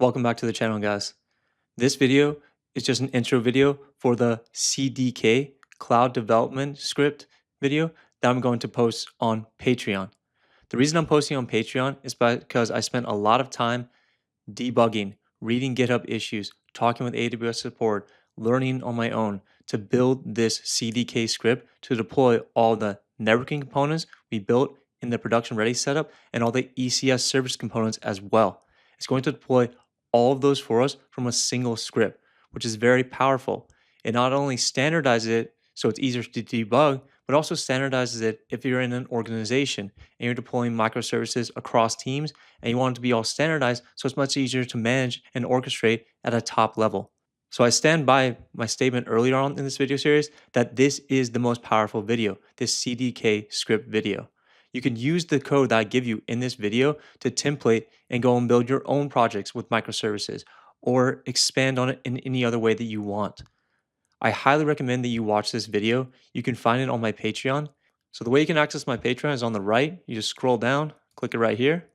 Welcome back to the channel, guys. This video is just an intro video for the CDK Cloud Development Script video that I'm going to post on Patreon. The reason I'm posting on Patreon is because I spent a lot of time debugging, reading GitHub issues, talking with AWS support, learning on my own to build this CDK script to deploy all the networking components we built in the production ready setup and all the ECS service components as well. It's going to deploy all of those for us from a single script, which is very powerful. It not only standardizes it so it's easier to debug, but also standardizes it if you're in an organization and you're deploying microservices across teams and you want it to be all standardized so it's much easier to manage and orchestrate at a top level. So I stand by my statement earlier on in this video series that this is the most powerful video, this CDK script video. You can use the code that I give you in this video to template and go and build your own projects with microservices or expand on it in any other way that you want. I highly recommend that you watch this video. You can find it on my Patreon. So the way you can access my Patreon is on the right. You just scroll down, click it right here.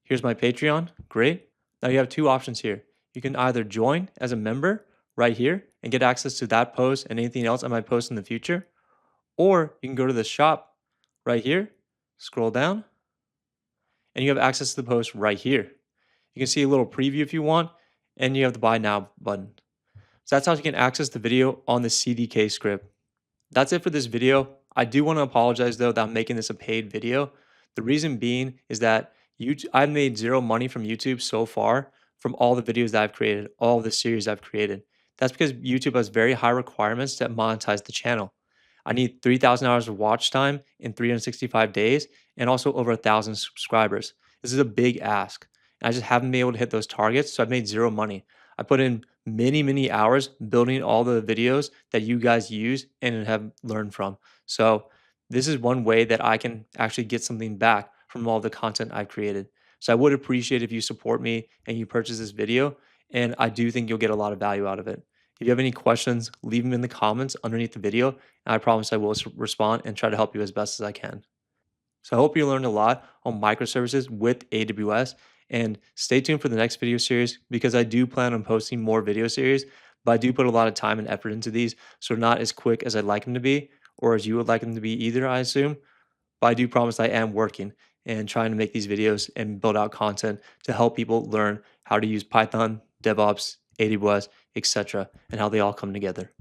Here's my Patreon. Great. Now you have two options here. You can either join as a member right here and get access to that post and anything else I might post in the future, or you can go to the shop right here, scroll down, and you have access to the post right here. You can see a little preview if you want, and you have the buy now button. So that's how you can access the video on the CDK script. That's it for this video. I do want to apologize though that I'm making this a paid video. The reason being is that I've made zero money from YouTube so far from all the videos that I've created, all the series I've created. That's because YouTube has very high requirements to monetize the channel. I need 3,000 hours of watch time in 365 days and also over 1,000 subscribers. This is a big ask. I just haven't been able to hit those targets, so I've made zero money. I put in many hours building all the videos that you guys use and have learned from. So this is one way that I can actually get something back from all the content I've created. So I would appreciate if you support me and you purchase this video, and I do think you'll get a lot of value out of it. If you have any questions, leave them in the comments underneath the video, and I promise I will respond and try to help you as best as I can. So I hope you learned a lot on microservices with AWS, and stay tuned for the next video series because I do plan on posting more video series, but I do put a lot of time and effort into these, so not as quick as I'd like them to be or as you would like them to be either, I assume. But I do promise I am working and trying to make these videos and build out content to help people learn how to use Python, DevOps, AWS, etc., and how they all come together.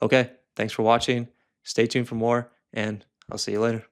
Okay, thanks for watching. Stay tuned for more, and I'll see you later.